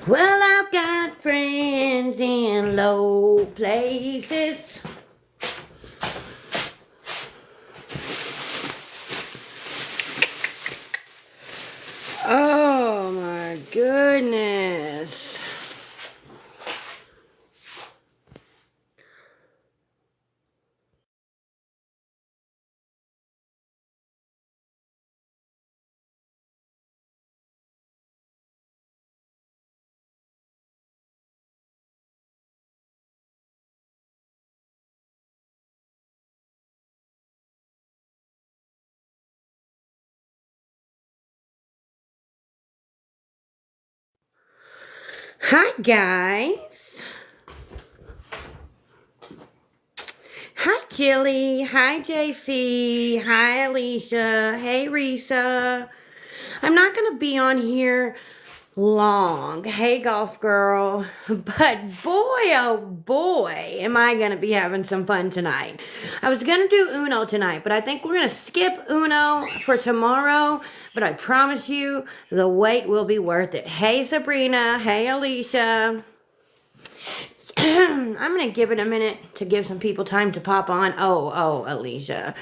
Well, I've got friends in low places. Oh my goodness. Hi guys. Hi Jilly. Hi JC. Hi Alicia. Hey Risa. I'm not going to be on here long. Hey golf girl. But boy, oh boy, am I going to be having some fun tonight. I was going to do Uno tonight, but I think we're going to skip Uno for tomorrow. But I promise you, the wait will be worth it. Hey Sabrina. Hey Alicia. I'm going to give it a minute to give some people time to pop on. Oh, Alicia.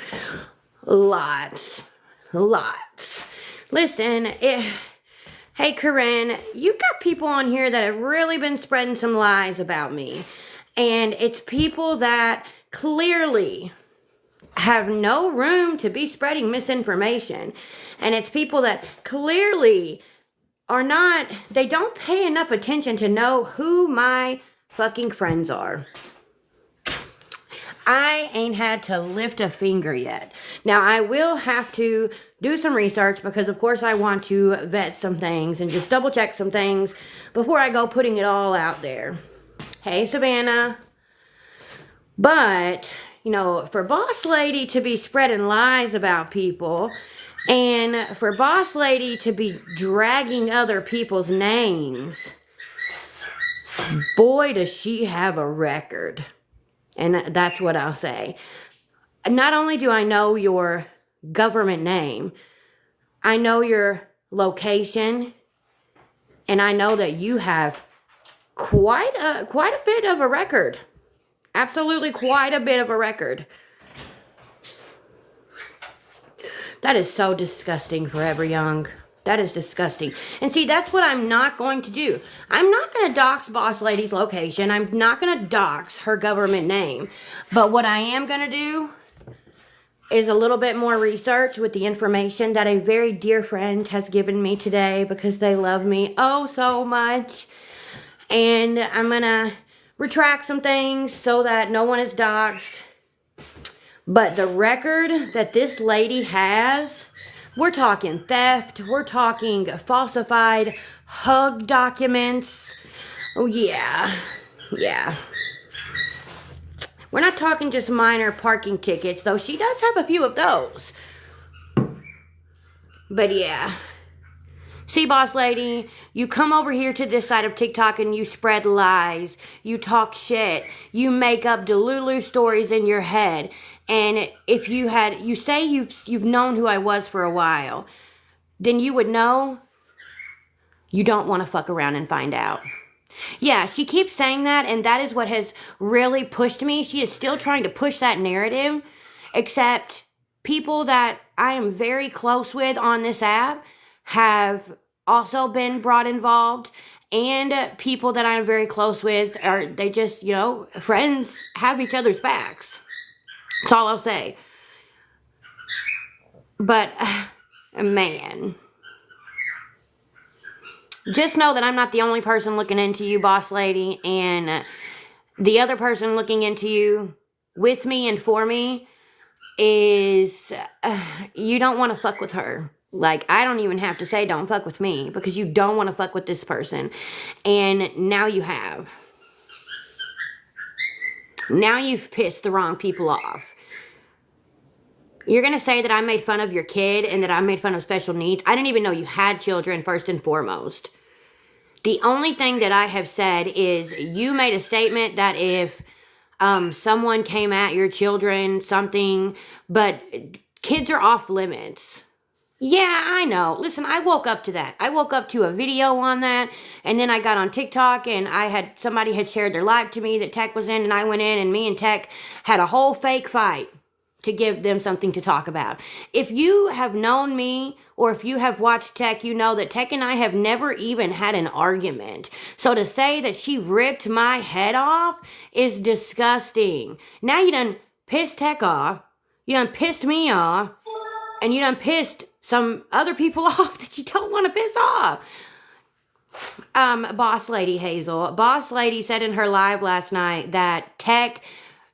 Lots. Listen, hey Corinne, you've got people on here that have really been spreading some lies about me. And it's people that clearly have no room to be spreading misinformation. And it's people that clearly they don't pay enough attention to know who my fucking friends are. I ain't had to lift a finger yet. Now, I will have to do some research because, of course, I want to vet some things and just double check some things before I go putting it all out there. Hey, Savannah. But, for Boss Lady to be spreading lies about people and for Boss Lady to be dragging other people's names, boy, does she have a record. And that's what I'll say. Not only do I know your government name, I know your location, and I know that you have quite a bit of a record. Absolutely quite a bit of a record. That is so disgusting, Forever Young. That is disgusting. And see, that's what I'm not going to do. I'm not going to dox Boss Lady's location. I'm not going to dox her government name. But what I am going to do is a little bit more research with the information that a very dear friend has given me today because they love me oh so much. And I'm going to retract some things so that no one is doxxed. But the record that this lady has, we're talking theft, we're talking falsified hug documents. Oh, yeah. We're not talking just minor parking tickets, though she does have a few of those. But yeah. See, Boss Lady, you come over here to this side of TikTok and you spread lies. You talk shit. You make up delulu stories in your head. And if you say you've known who I was for a while, then you would know you don't want to fuck around and find out. Yeah, she keeps saying that, and that is what has really pushed me. She is still trying to push that narrative, except people that I am very close with on this app have also been brought involved, and people that I'm very close with they just, friends have each other's backs. That's all I'll say. But, man, just know that I'm not the only person looking into you, Boss Lady, and the other person looking into you with me and for me is you don't want to fuck with her. Like, I don't even have to say don't fuck with me because you don't want to fuck with this person. And now you have. Now you've pissed the wrong people off. You're going to say that I made fun of your kid and that I made fun of special needs. I didn't even know you had children, first and foremost. The only thing that I have said is you made a statement that if someone came at your children, something, but kids are off limits. Yeah, I know. Listen, I woke up to that. I woke up to a video on that, and then I got on TikTok, and somebody had shared their live to me that Tech was in, and I went in, and me and Tech had a whole fake fight to give them something to talk about. If you have known me, or if you have watched Tech, you know that Tech and I have never even had an argument. So to say that she ripped my head off is disgusting. Now you done pissed Tech off. You done pissed me off. And you done pissed some other people off that you don't want to piss off. Boss Lady Hazel. Boss Lady said in her live last night that Tech,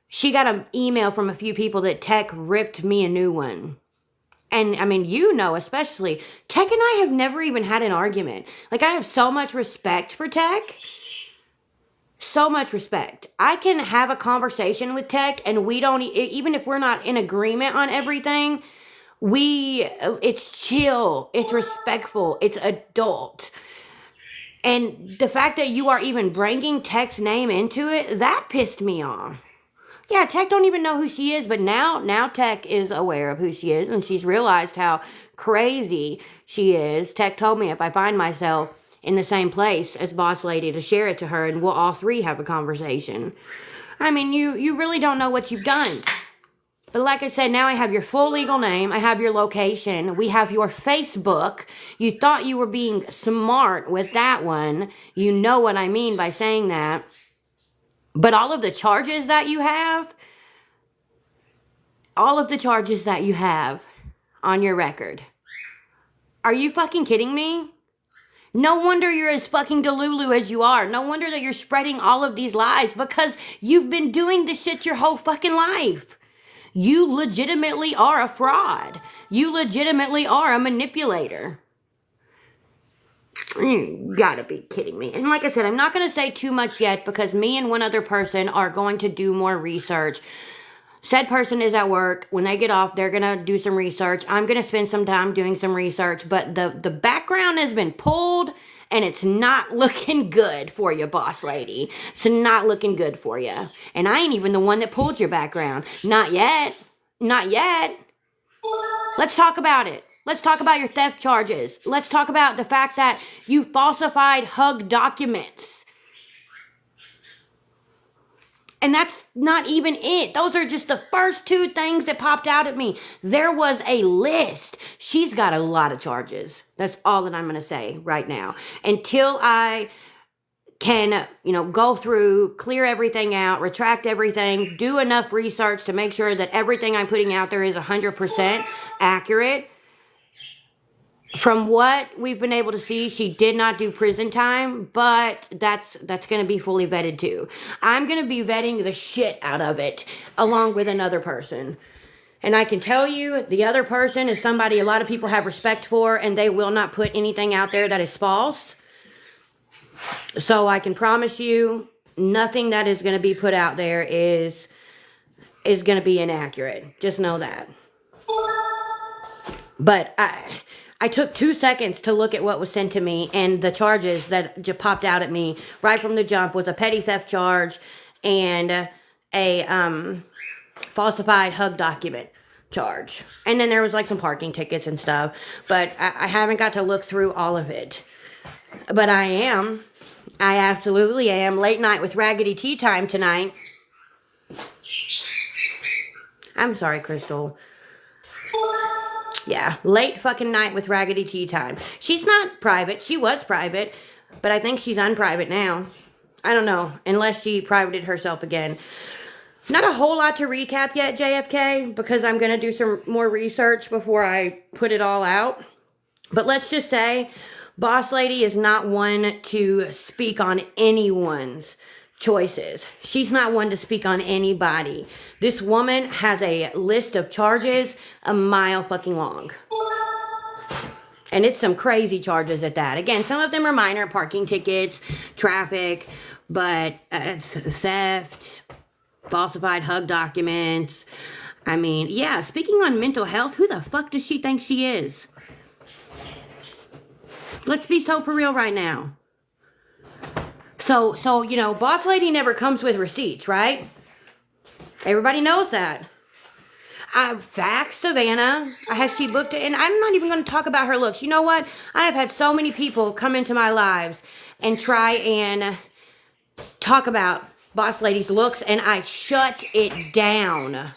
she got an email from a few people that Tech ripped me a new one. And I mean, you know, especially, Tech and I have never even had an argument. Like, I have so much respect for Tech. So much respect. I can have a conversation with Tech and we don't, even if we're not in agreement on everything, it's chill, it's respectful, it's adult. And the fact that you are even bringing Tech's name into it, that pissed me off. Yeah, Tech don't even know who she is, but now Tech is aware of who she is, and she's realized how crazy she is. Tech told me if I find myself in the same place as Boss Lady to share it to her, and we'll all three have a conversation. I mean, you really don't know what you've done. But like I said, now I have your full legal name. I have your location. We have your Facebook. You thought you were being smart with that one. You know what I mean by saying that. But all of the charges that you have on your record. Are you fucking kidding me? No wonder you're as fucking delulu as you are. No wonder that you're spreading all of these lies because you've been doing this shit your whole fucking life. You legitimately are a fraud. You legitimately are a manipulator. You gotta be kidding me. And like I said, I'm not gonna say too much yet because me and one other person are going to do more research. Said person is at work. When they get off, they're gonna do some research. I'm gonna spend some time doing some research, but the background has been pulled and it's not looking good for you, Boss Lady. It's not looking good for you. And I ain't even the one that pulled your background. Not yet. Not yet. Let's talk about it. Let's talk about your theft charges. Let's talk about the fact that you falsified hug documents. And that's not even it. Those are just the first two things that popped out at me. There was a list. She's got a lot of charges. That's all that I'm going to say right now. Until I can, go through, clear everything out, retract everything, do enough research to make sure that everything I'm putting out there is 100% accurate. From what we've been able to see, she did not do prison time, but that's going to be fully vetted too. I'm going to be vetting the shit out of it along with another person. And I can tell you, the other person is somebody a lot of people have respect for, and they will not put anything out there that is false. So I can promise you, nothing that is going to be put out there is going to be inaccurate. Just know that. But I took 2 seconds to look at what was sent to me, and the charges that just popped out at me right from the jump was a petty theft charge and a falsified hug document charge. And then there was like some parking tickets and stuff, but I haven't got to look through all of it. But I absolutely am. Late night with Raggedy tea time tonight. I'm sorry, Crystal. Yeah, late fucking night with Raggedy tea time. She's not private. She was private, but I think she's unprivate now. I don't know, unless she privated herself again. Not a whole lot to recap yet, JFK, because I'm going to do some more research before I put it all out. But let's just say, Boss Lady is not one to speak on anyone's choices. She's not one to speak on anybody. This woman has a list of charges a mile fucking long. And it's some crazy charges at that. Again, some of them are minor, parking tickets, traffic, but theft, falsified hug documents. I mean, yeah, speaking on mental health, who the fuck does she think she is? Let's be so for real right now. So, Boss Lady never comes with receipts, right? Everybody knows that. Facts, Savannah. Has she looked at, and I'm not even going to talk about her looks. You know what? I have had so many people come into my lives and try and talk about Boss Lady's looks, and I shut it down.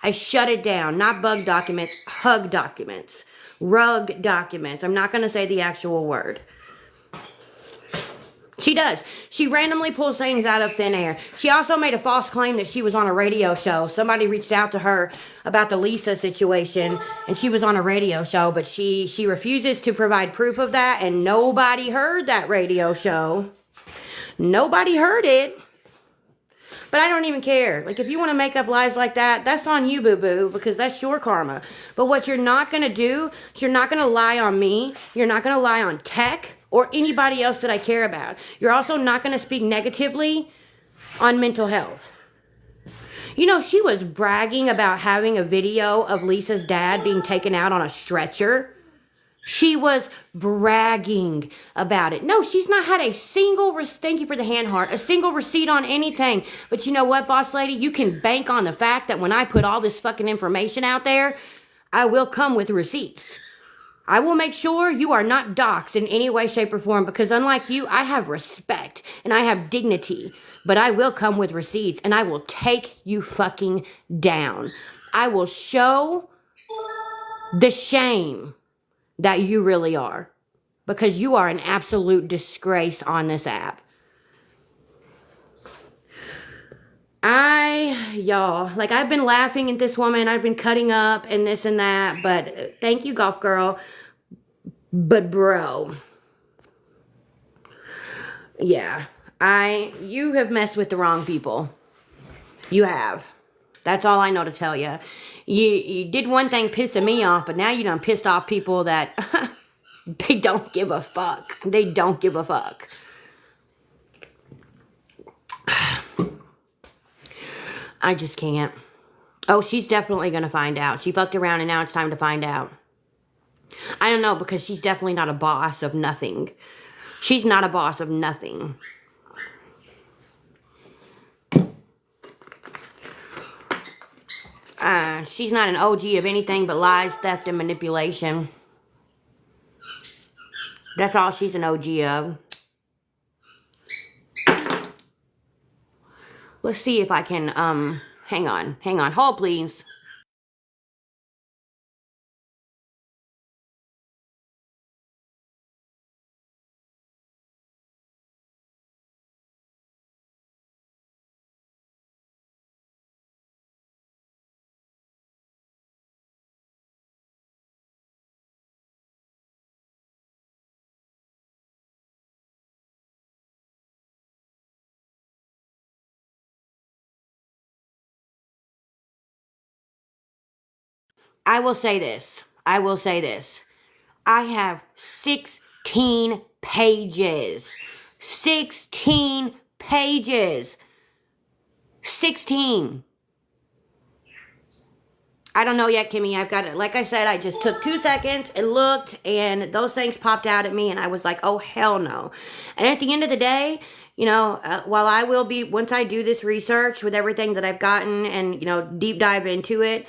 I shut it down. Not bug documents, hug documents, rug documents. I'm not going to say the actual word. She does. She randomly pulls things out of thin air. She also made a false claim that she was on a radio show. Somebody reached out to her about the Lisa situation, and she was on a radio show, but she refuses to provide proof of that, and nobody heard that radio show. Nobody heard it. But I don't even care. Like, if you want to make up lies like that, that's on you, boo-boo, because that's your karma. But what you're not going to do is you're not going to lie on me. You're not going to lie on Tech or anybody else that I care about. You're also not going to speak negatively on mental health. You know, she was bragging about having a video of Lisa's dad being taken out on a stretcher. She was bragging about it. No, she's not had a single, thank you for the hand heart, a single receipt on anything. But you know what, Boss Lady? You can bank on the fact that when I put all this fucking information out there, I will come with receipts. I will make sure you are not doxxed in any way, shape, or form, because unlike you, I have respect and I have dignity. But I will come with receipts and I will take you fucking down. I will show the shame that you really are, because you are an absolute disgrace on this app. Y'all, like, I've been laughing at this woman, I've been cutting up and this and that, but thank you, Golf Girl, but bro, yeah, you have messed with the wrong people. You have. That's all I know to tell you. You did one thing pissing me off, but now you done pissed off people that they don't give a fuck. They don't give a fuck. I just can't. Oh, she's definitely going to find out. She fucked around and now it's time to find out. I don't know, because she's definitely not a boss of nothing. She's not a boss of nothing. She's not an OG of anything but lies, theft, and manipulation. That's all she's an OG of. Let's see if I can, hang on. Hold, please. I will say this. I have 16 pages. 16 pages. 16. I don't know yet, Kimmy. I've got it. Like I said, I just took 2 seconds and looked, and those things popped out at me, and I was like, oh, hell no. And at the end of the day, you know, while I will be, once I do this research with everything that I've gotten and, you know, deep dive into it,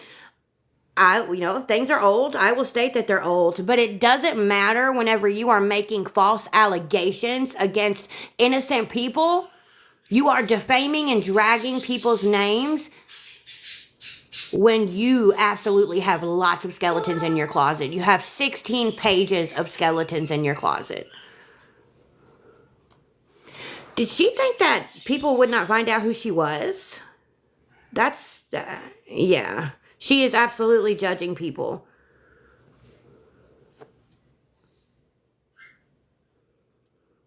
things are old. I will state that they're old, but it doesn't matter whenever you are making false allegations against innocent people. You are defaming and dragging people's names when you absolutely have lots of skeletons in your closet. You have 16 pages of skeletons in your closet. Did she think that people would not find out who she was? That's, yeah. She is absolutely judging people.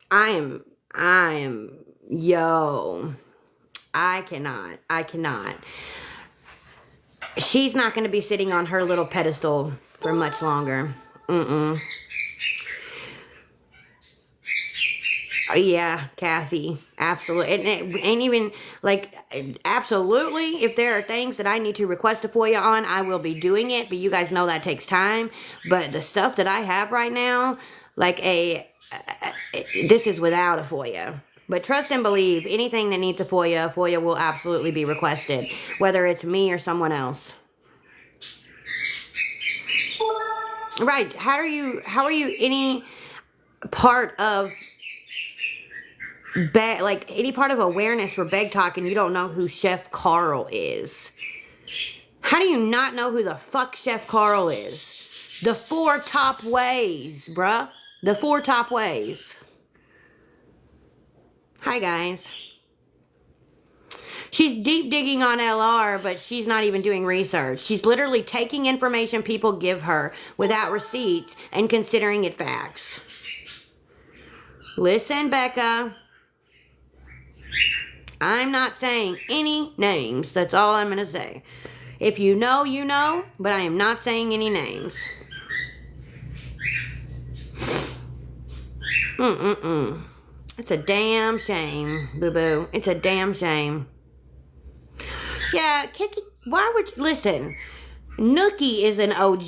I cannot. She's not going to be sitting on her little pedestal for much longer. Yeah, Kathy, absolutely. It ain't even, like, absolutely, if there are things that I need to request a FOIA on, I will be doing it, but you guys know that takes time. But the stuff that I have right now, like this is without a FOIA. But trust and believe, anything that needs a FOIA will absolutely be requested, whether it's me or someone else. Right. How are you any part of like any part of awareness for beg talk and you don't know who Chef Carl is? How do you not know who the fuck Chef Carl is? The four top ways, bruh. The four top ways. Hi, guys. She's deep digging on LR, but she's not even doing research. She's literally taking information people give her without receipts and considering it facts. Listen, Becca. I'm not saying any names. That's all I'm going to say. If you know, you know, but I am not saying any names. It's a damn shame, boo-boo. It's a damn shame. Yeah, Kiki, why would you... Listen, Nookie is an OG.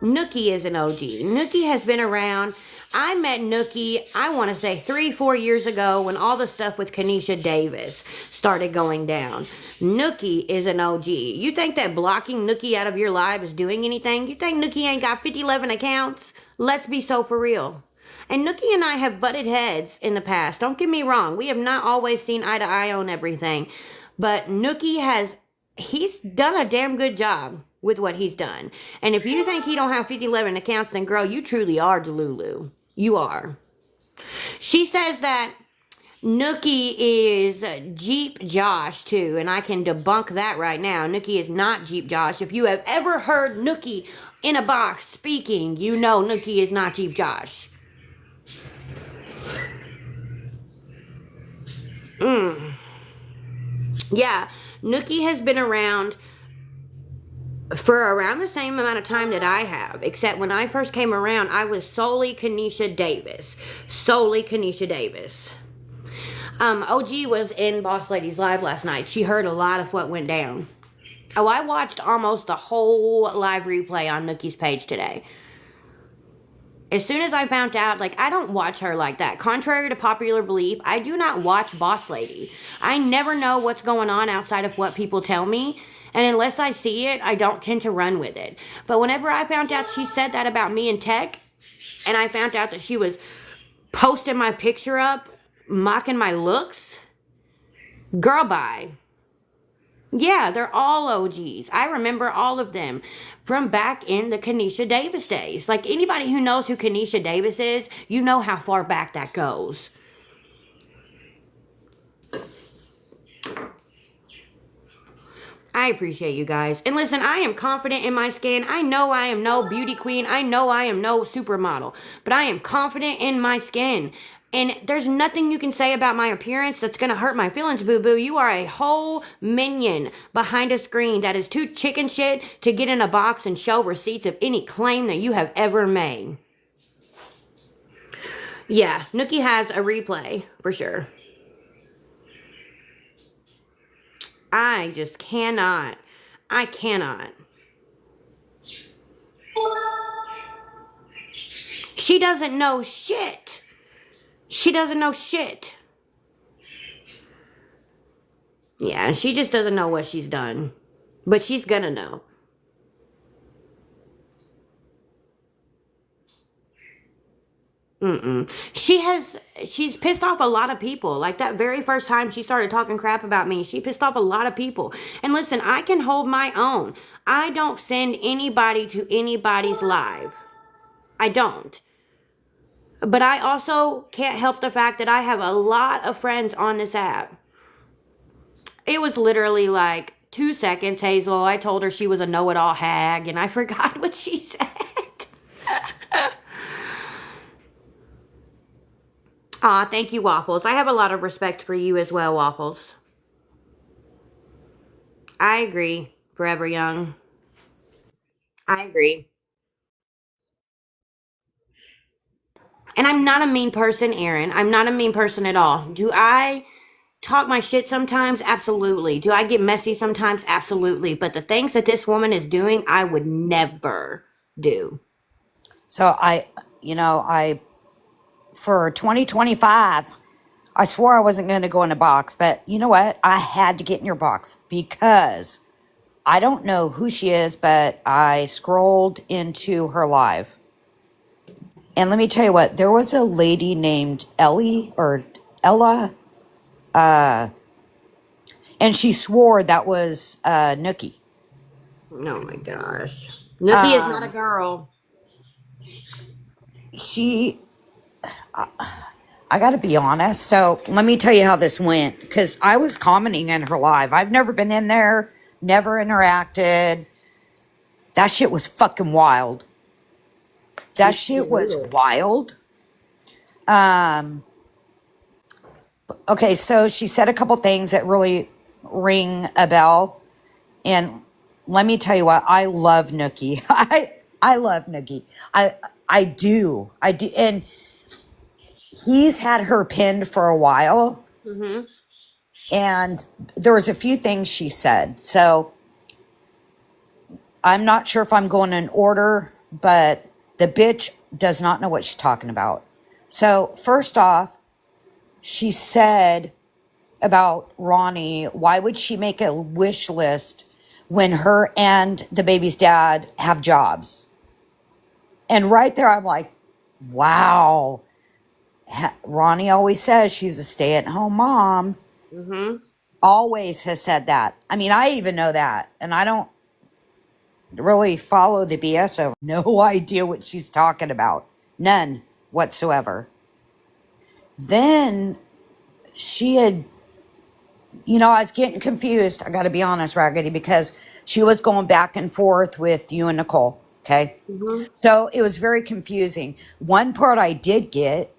Nookie is an OG. Nookie has been around. I met Nookie, I want to say 3-4 years ago when all the stuff with Kanisha Davis started going down. Nookie is an OG. You think that blocking Nookie out of your life is doing anything? You think Nookie ain't got 5011 accounts? Let's be so for real. And Nookie and I have butted heads in the past. Don't get me wrong. We have not always seen eye to eye on everything. But Nookie he's done a damn good job with what he's done. And if you think he don't have 5011 accounts, then girl, you truly are Delulu. You are. She says that Nookie is Jeep Josh too, and I can debunk that right now. Nookie is not Jeep Josh. If you have ever heard Nookie in a box speaking, you know Nookie is not Jeep Josh. Yeah, Nookie has been around for around the same amount of time that I have, except when I first came around, I was solely Kanisha Davis. Solely Kanisha Davis. OG was in Boss Lady's live last night. She heard a lot of what went down. Oh, I watched almost the whole live replay on Nookie's page today. As soon as I found out, like, I don't watch her like that. Contrary to popular belief, I do not watch Boss Lady. I never know what's going on outside of what people tell me. And unless I see it, I don't tend to run with it. But whenever I found out she said that about me and Tech, and I found out that she was posting my picture up, mocking my looks, girl, bye. Yeah, they're all OGs. I remember all of them from back in the Kanisha Davis days. Like, anybody who knows who Kanisha Davis is, you know how far back that goes. I appreciate you guys. And listen, I am confident in my skin. I know I am no beauty queen. I know I am no supermodel. But I am confident in my skin. And there's nothing you can say about my appearance that's going to hurt my feelings, boo-boo. You are a whole minion behind a screen that is too chicken shit to get in a box and show receipts of any claim that you have ever made. Yeah, Nookie has a replay, for sure. I just cannot. I cannot. She doesn't know shit. She doesn't know shit. Yeah, she just doesn't know what she's done. But she's gonna know. She's pissed off a lot of people. Like, that very first time she started talking crap about me, she pissed off a lot of people. And listen, I can hold my own. I don't send anybody to anybody's live. I don't. But I also can't help the fact that I have a lot of friends on this app. It was literally like 2 seconds, Hazel. I told her she was a know-it-all hag, and I forgot what she said. Aw, thank you, Waffles. I have a lot of respect for you as well, Waffles. I agree. Forever Young. I agree. And I'm not a mean person, Aaron. I'm not a mean person at all. Do I talk my shit sometimes? Absolutely. Do I get messy sometimes? Absolutely. But the things that this woman is doing, I would never do. So I for 2025, I swore I wasn't going to go in a box, but you know what? I had to get in your box because I don't know who she is, but I scrolled into her live. And let me tell you what, there was a lady named Ellie or Ella, and she swore that was Nookie. Oh my gosh. Nookie is not a Um, girl. she, I got to be honest. So let me tell you how this went because I was commenting in her live. I've never been in there, never interacted. That shit was fucking wild. That She's shit was brutal. wild. Um, okay, so she said a couple things that really ring a bell. And let me tell you what, I love Nookie. I love Nookie. I do. I do. And he's had her pinned for a while. Mm-hmm. And there was a few things she said. So I'm not sure if I'm going in order, but the bitch does not know what she's talking about. So first off, she said about Ronnie, why would she make a wish list when her and the baby's dad have jobs? And right there, I'm like, wow. Ronnie always says she's a stay at home mom. Mm-hmm. Always has said that. I mean, I even know that. And I don't really follow the BS over. No idea what she's talking about. None whatsoever. Then she had, I was getting confused. I got to be honest, Raggedy, because she was going back and forth with you and Nicole. Okay. Mm-hmm. So it was very confusing. One part I did get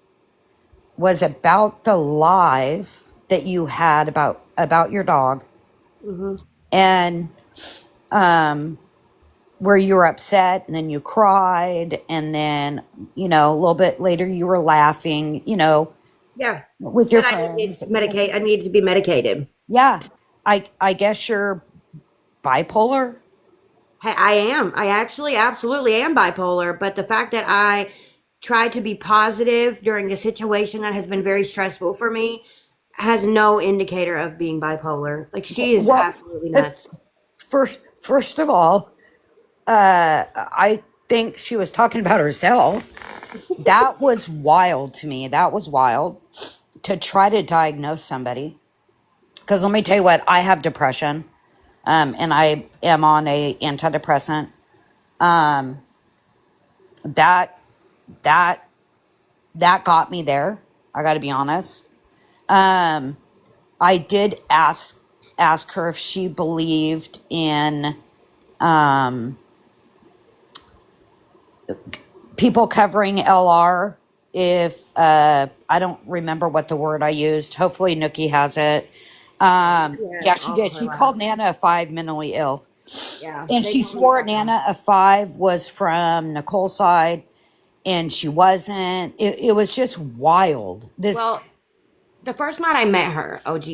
was about the live that you had about your dog Mm-hmm. and where you were upset and then you cried and then a little bit later you were laughing Yeah. with your Said I needed friends to because medicate. I needed to be medicated. yeah, I guess you're bipolar. Hey, I am. I actually absolutely am bipolar, but the fact that I tried to be positive during a situation that has been very stressful for me has no indicator of being bipolar. Like she is Well, absolutely nuts. first of all, I think she was talking about herself. That was wild to me. That was wild to try to diagnose somebody. Because let me tell you what, I have depression, and I am on a antidepressant. Um, that that that got me there. I got to be honest. Um, I did ask her if she believed in um, people covering LR. If I don't remember what the word I used. Hopefully, Nookie has it. Yeah, Yes, she all of did. her She called lives. Nana a five mentally ill. Yeah, And they she told me swore about her. Nana a five was from Nicole's side, and she wasn't. It was just wild. Well, the first night I met her, OG,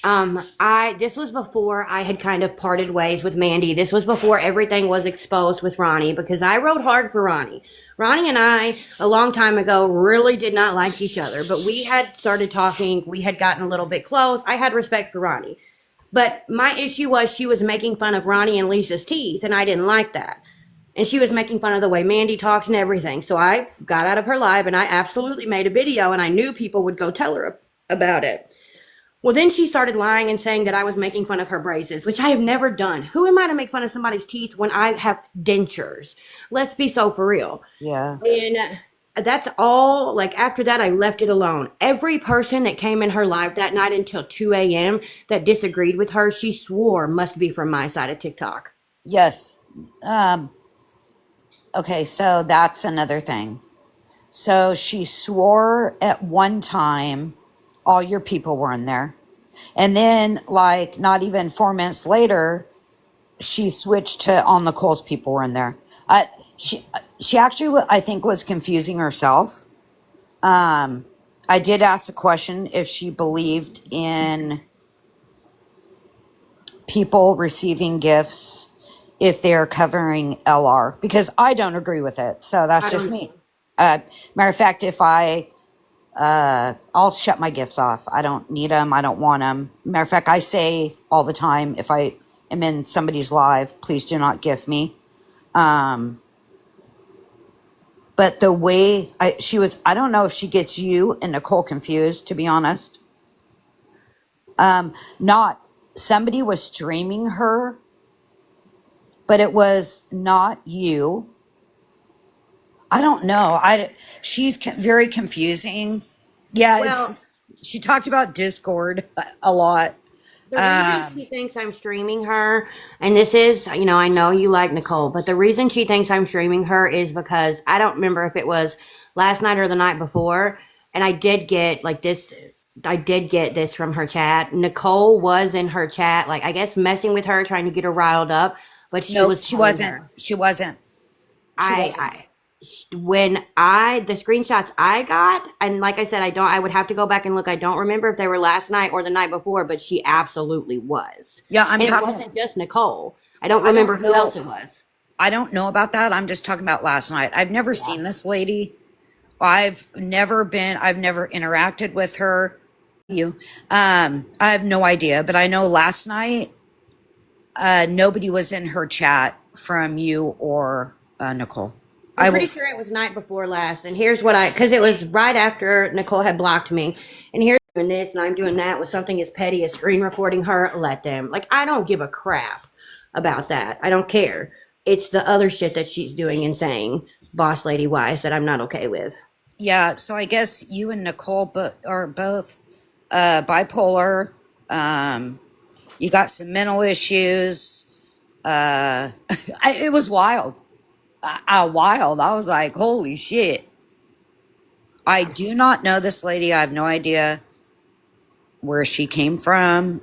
I this was before I had kind of parted ways with Mandy. This was before everything was exposed with Ronnie because I rode hard for Ronnie. Ronnie and I, a long time ago, really did not like each other, but we had started talking. We had gotten a little bit close. I had respect for Ronnie. But my issue was she was making fun of Ronnie and Lisa's teeth, and I didn't like that. And she was making fun of the way Mandy talked and everything. So I got out of her live and I absolutely made a video, and I knew people would go tell her about it. Well, then she started lying and saying that I was making fun of her braces, which I have never done. Who am I to make fun of somebody's teeth when I have dentures? Let's be so for real. Yeah. And that's all. Like, after that, I left it alone. Every person that came in her live that night until 2 a.m. that disagreed with her, she swore must be from my side of TikTok. Yes. Um, okay, so that's another thing. So she swore at one time all your people were in there. And then, like, not even 4 minutes later, she switched to all Nicole's people were in there. She actually, I think, was confusing herself. I did ask the question if she believed in people receiving gifts if they're covering LR because I don't agree with it. So that's I just don't. me. Matter of fact, if I'll shut my gifts off. I don't need them. I don't want them. Matter of fact, I say all the time, if I am in somebody's live. Please do not gift me. Um, but the way she was, I don't know if she gets you and Nicole confused, to be honest. Not somebody was streaming her, but it was not you. I don't know. She's very confusing. Yeah, Well, she talked about Discord a lot. the reason Um, she thinks I'm streaming her, and this is, I know you like Nicole, but the reason she thinks I'm streaming her is because I don't remember if it was last night or the night before, and I did get like this. I did get this from her chat. Nicole was in her chat, like I guess messing with her, trying to get her riled up, but she no, was she telling wasn't. her. She wasn't. She I, wasn't. I when the screenshots I got, and like I said, I would have to go back and look. I don't remember if they were last night or the night before, but she absolutely was. Yeah, I'm And it talking. wasn't just Nicole. I don't I remember don't who know. else it was. I don't know about that. I'm just talking about last night. I've never Yeah. seen this lady. I've never interacted with her. You, I have no idea, but I know last night, nobody was in her chat from you or Nicole. I'm I will. pretty sure it was night before last. And here's what because it was right after Nicole had blocked me. And here's doing this and I'm doing that with something as petty as screen recording her. Let them. Like, I don't give a crap about that. I don't care. It's the other shit that she's doing and saying, boss lady wise, that I'm not okay with. Yeah, so I guess you and Nicole are both bipolar. Um, you got some mental issues. It was wild. Wild. I was like, holy shit. I Yeah. do not know this lady. I have no idea where she came from.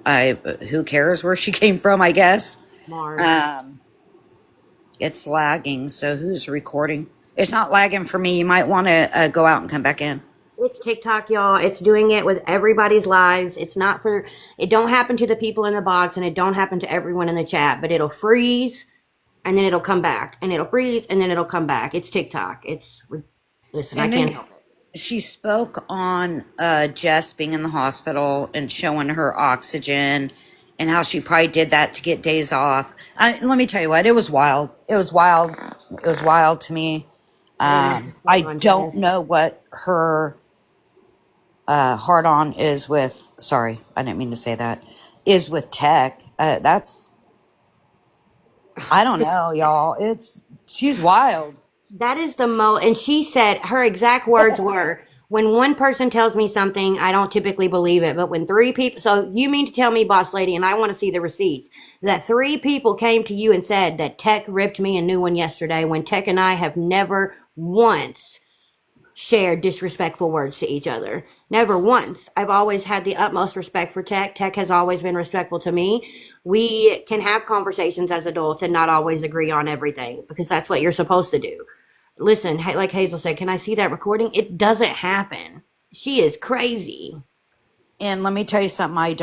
Who cares where she came from, I guess. Mars. Um, it's lagging, so who's recording? It's not lagging for me. You might want to go out and come back in. It's TikTok, y'all. It's doing it with everybody's lives. It's not for, it don't happen to the people in the box and it don't happen to everyone in the chat, but it'll freeze and then it'll come back and it'll freeze and then it'll come back. It's TikTok. Listen, I And can't then help it. she spoke on Jess being in the hospital and showing her oxygen and how she probably did that to get days off. Let me tell you what, it was wild. It was wild. It was wild to me. I didn't know what was I going on, don't Jess. know what her hard on is with, sorry, I didn't mean to say that, is with tech. I don't know, y'all. She's wild. That is the most, and she said her exact words were, when one person tells me something, I don't typically believe it. But when three people, so you mean to tell me, boss lady, and I want to see the receipts, that three people came to you and said that Tech ripped me a new one yesterday when Tech and I have never once shared disrespectful words to each other. Never once. I've always had the utmost respect for Tech. Tech has always been respectful to me. We can have conversations as adults and not always agree on everything because that's what you're supposed to do. Listen, like Hazel said, can I see that recording? It doesn't happen. She is crazy. And let me tell you something I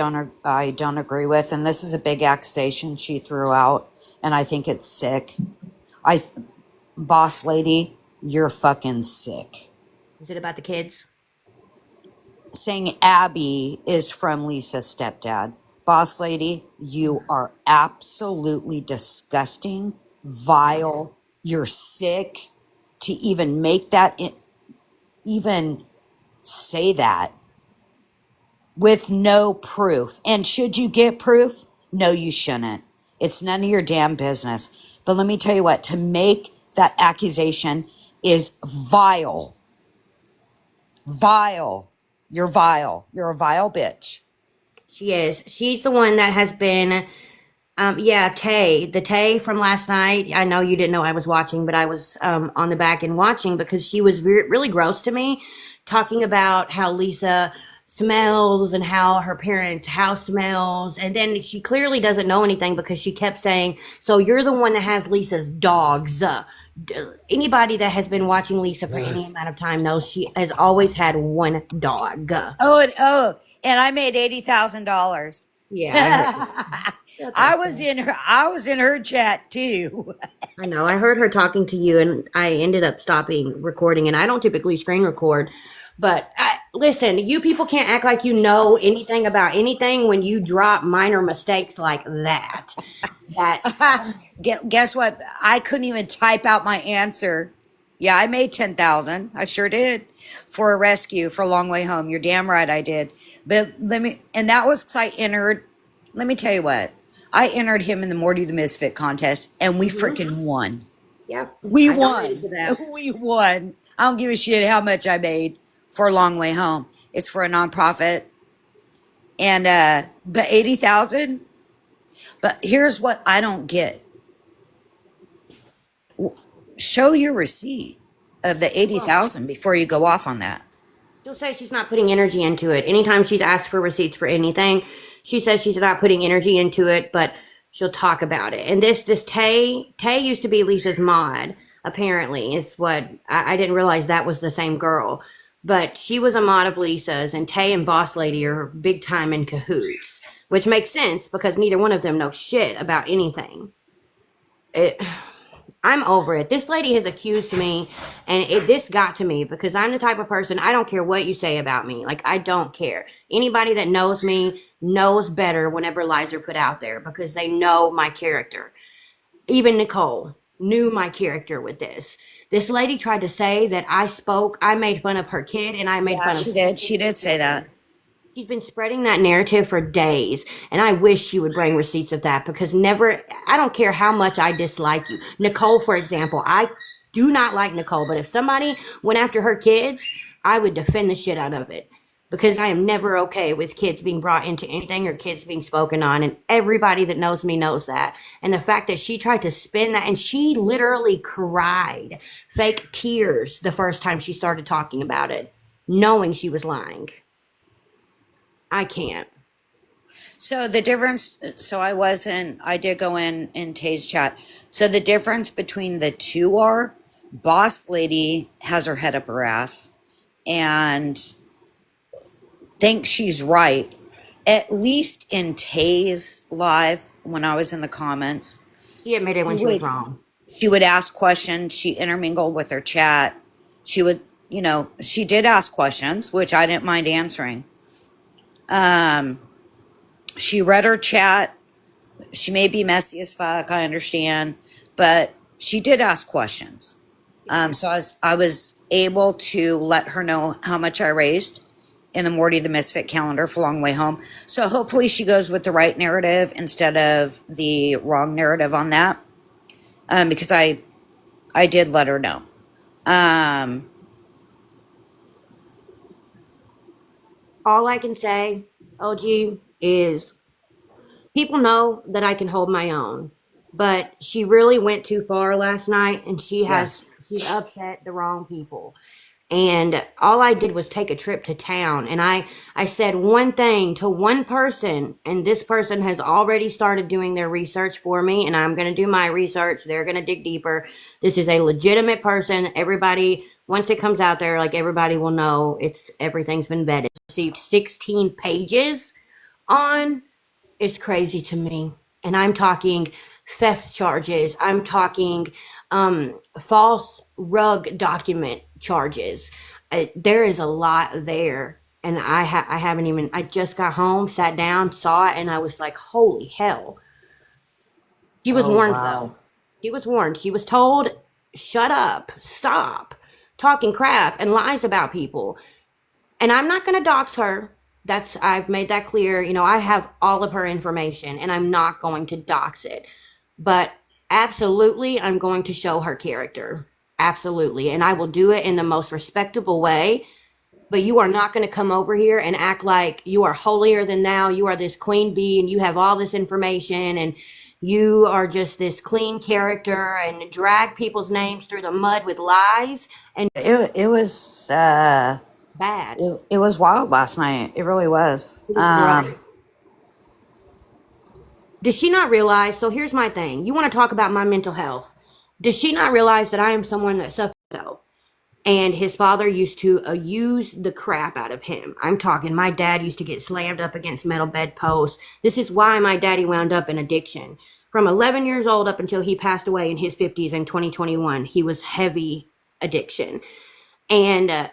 don't agree with, and this is a big accusation she threw out, and I think it's sick. I Boss lady, you're fucking sick. Is it about the kids? Saying Abby is from Lisa's stepdad. Boss lady, you are absolutely disgusting, vile. You're sick to even make that, even say that with no proof. And should you get proof? No, you shouldn't. It's none of your damn business. But let me tell you what, to make that accusation is vile. Vile. You're vile. You're a vile bitch. She is. She's the one that has been yeah, the Tay from last night. I know you didn't know I was watching, but I was on the back end watching because she was really gross to me, talking about how Lisa smells and how her parents' house smells. And then she clearly doesn't know anything because she kept saying, so you're the one that has Lisa's dogs. Anybody that has been watching Lisa for any amount of time knows she has always had one dog. And I made $80,000. Yeah, I heard. Shut the fuck. I was in her chat too. I know. I heard her talking to you, and I ended up stopping recording. And I don't typically screen record, but Listen, you people can't act like you know anything about anything when you drop minor mistakes like that. That Guess what? I couldn't even type out my answer. Yeah, I made 10,000. I sure did for a rescue for a long way home. You're damn right I did. But and that was because I entered. Let me tell you what. I entered him in the Morty the Misfit contest, and we mhm. freaking won. Yeah, We I donated won. to that. We won. I don't give a shit how much I made for a long way home. It's for a nonprofit, and but 80,000. But here's what I don't get: show your receipt of the She won't. 80,000 before you go off on that. She'll say she's not putting energy into it. Anytime she's asked for receipts for anything, she says she's not putting energy into it, but she'll talk about it. And this Tay used to be Lisa's mod. Apparently, is what I didn't realize that was the same girl. But she was a mod of Lisa's, and Tay and Boss Lady are big time in cahoots, which makes sense because neither one of them know shit about anything. It, I'm over it. This lady has accused me, and this got to me because I'm the type of person, I don't care what you say about me. Like, I don't care. Anybody that knows me knows better whenever lies are put out there because they know my character. Even Nicole knew my character with this. This lady tried to say that I made fun of her kid, and I made Yeah, fun of she did. She specific did say that. children. She's been spreading that narrative for days, and I wish she would bring receipts of that because never, I don't care how much I dislike you. Nicole, for example, I do not like Nicole, but if somebody went after her kids, I would defend the shit out of it because I am never okay with kids being brought into anything or kids being spoken on, and everybody that knows me knows that. And the fact that she tried to spin that, and she literally cried fake tears the first time she started talking about it, knowing she was lying. I can't. So the difference, so I did go in Tay's chat. So the difference between the two are Boss Lady has her head up her ass and thinks she's right. At least in Tay's live, when I was in the comments, She admitted she when she was would wrong. she would ask questions. She intermingled with her chat. She would, she did ask questions, which I didn't mind answering. Um, she read her chat. She may be messy as fuck, I understand, but she did ask questions. She did. So I was able to let her know how much I raised in the Morty the Misfit calendar for Long Way Home. So hopefully she goes with the right narrative instead of the wrong narrative on that. Because I did let her know. Um, All I can say, OG, is people know that I can hold my own. But she really went too far last night and yeah. she's upset the wrong people. And all I did was take a trip to town and I said one thing to one person, and this person has already started doing their research for me, and I'm going to do my research. They're going to dig deeper. This is a legitimate person. Everybody, once it comes out there, like everybody will know everything's been vetted. Received 16 pages on is crazy to me. And I'm talking theft charges. I'm talking false rug document charges. There is a lot there. And I haven't even, I just got home, sat down, saw it, and I was like, holy hell. She was Oh, warned though. wow. She was warned. She was told, shut up, stop talking crap and lies about people. And I'm not going to dox her. I've made that clear. I have all of her information and I'm not going to dox it. But absolutely, I'm going to show her character. Absolutely. And I will do it in the most respectable way. But you are not going to come over here and act like you are holier than thou. You are this queen bee and you have all this information and you are just this clean character and drag people's names through the mud with lies and It was bad. it was wild last night. It really was. It was gross. Does she not realize? So here's my thing. You want to talk about my mental health. Does she not realize that I am someone that suffers? And his father used to use the crap out of him. I'm talking, my dad used to get slammed up against metal bedposts. This is why my daddy wound up in addiction. From 11 years old up until he passed away in his 50s in 2021, he was heavy addiction. And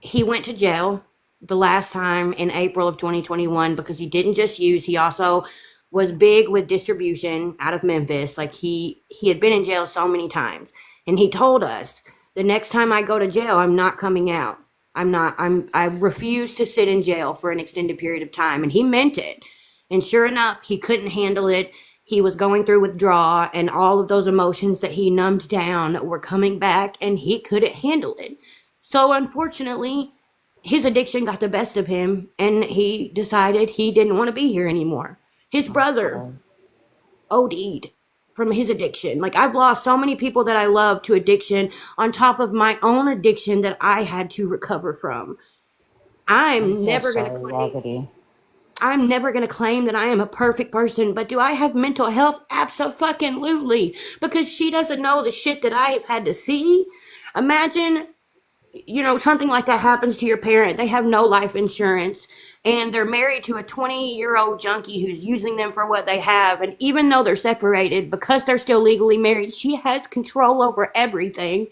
he went to jail. the last time in April of 2021 because he didn't just use, he also was big with distribution out of Memphis. Like he had been in jail so many times. And he told us, the next time I go to jail, I'm not coming out. I refuse to sit in jail for an extended period of time. And he meant it. And sure enough, he couldn't handle it. He was going through withdrawal, and all of those emotions that he numbed down were coming back, and he couldn't handle it. So, unfortunately, his addiction got the best of him, and he decided he didn't want to be here anymore. His brother OD'd from his addiction. Like, I've lost so many people that I love to addiction on top of my own addiction that I had to recover from. I'm I'm so never going to sorry, claim Raggedy. I'm never going to claim that I am a perfect person, but do I have mental health? Absolutely. Because she doesn't know the shit that I have had to see. Imagine, something like that happens to your parent. They have no life insurance and they're married to a 20-year-old junkie who's using them for what they have. And even though they're separated, because they're still legally married, she has control over everything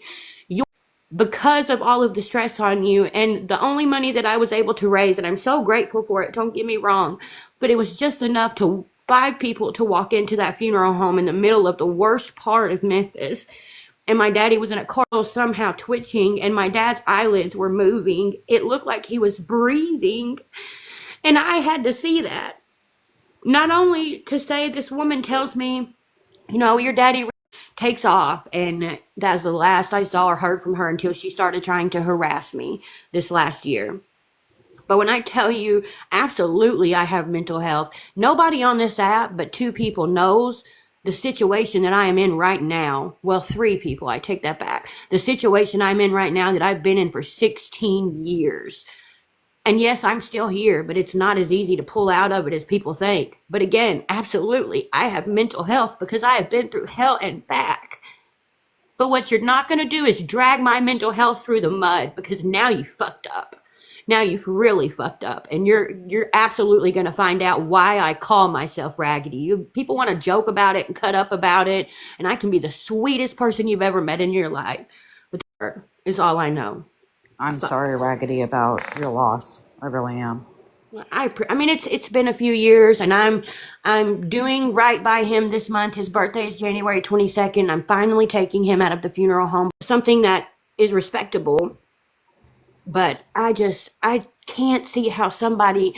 because of all of the stress on you. And the only money that I was able to raise, and I'm so grateful for it, don't get me wrong, but it was just enough to 5 people to walk into that funeral home in the middle of the worst part of Memphis. And my daddy was in a car somehow twitching, and my dad's eyelids were moving. It looked like he was breathing. And I had to see that. Not only to say, this woman tells me, your daddy takes off, and that's the last I saw or heard from her until she started trying to harass me this last year. But when I tell you, absolutely, I have mental health. Nobody on this app but 2 people knows the situation that I am in right now. Well, 3 people, I take that back. The situation I'm in right now that I've been in for 16 years. And yes, I'm still here, but it's not as easy to pull out of it as people think. But again, absolutely, I have mental health because I have been through hell and back. But what you're not going to do is drag my mental health through the mud, because now you fucked up. Now you've really fucked up, and you're absolutely going to find out why I call myself Raggedy. People want to joke about it and cut up about it, and I can be the sweetest person you've ever met in your life. But that is all I know. I'm sorry, Raggedy, about your loss. I really am. I mean, it's been a few years, and I'm doing right by him this month. His birthday is January 22nd. I'm finally taking him out of the funeral home, something that is respectable. But I can't see how somebody,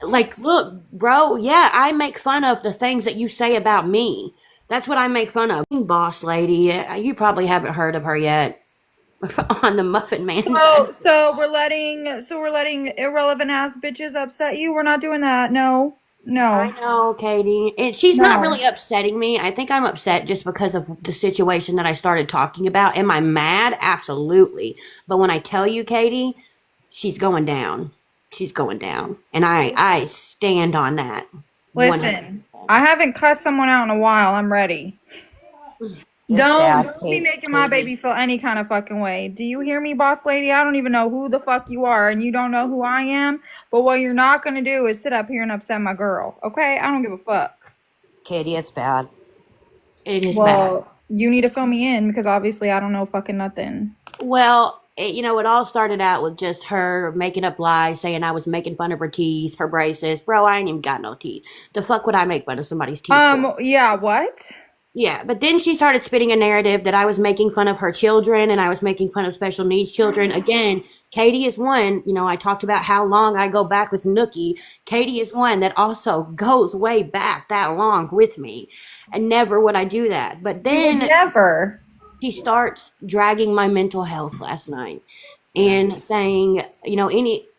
like, look, bro, yeah, I make fun of the things that you say about me. That's what I make fun of. Boss lady, you probably haven't heard of her yet. On the Muffin Man Oh, side. so we're letting irrelevant ass bitches upset you. We're not doing that. No, I no, know, Katie. And she's not no. really upsetting me. I think I'm upset just because of the situation that I started talking about. Am I mad? Absolutely. But when I tell you, Katie, she's going down. She's going down. And I stand on that. 100. Listen, I haven't cussed someone out in a while. I'm ready. It's Don't bad, don't be making my Katie. baby feel any kind of fucking way. Do you hear me, boss lady? I don't even know who the fuck you are, and you don't know who I am. But what you're not gonna do is sit up here and upset my girl. Okay? I don't give a fuck. Katie, it's bad. It is bad. Well, you need to fill me in because obviously I don't know fucking nothing. Well, it all started out with just her making up lies, saying I was making fun of her teeth, her braces. Bro, I ain't even got no teeth. The fuck would I make fun of somebody's teeth for? Yeah, what? Yeah, but then she started spitting a narrative that I was making fun of her children and I was making fun of special needs children. Again, Katie is one, I talked about how long I go back with Nookie. Katie is one that also goes way back that long with me. And never would I do that. But You would then never. she starts dragging my mental health last night and saying,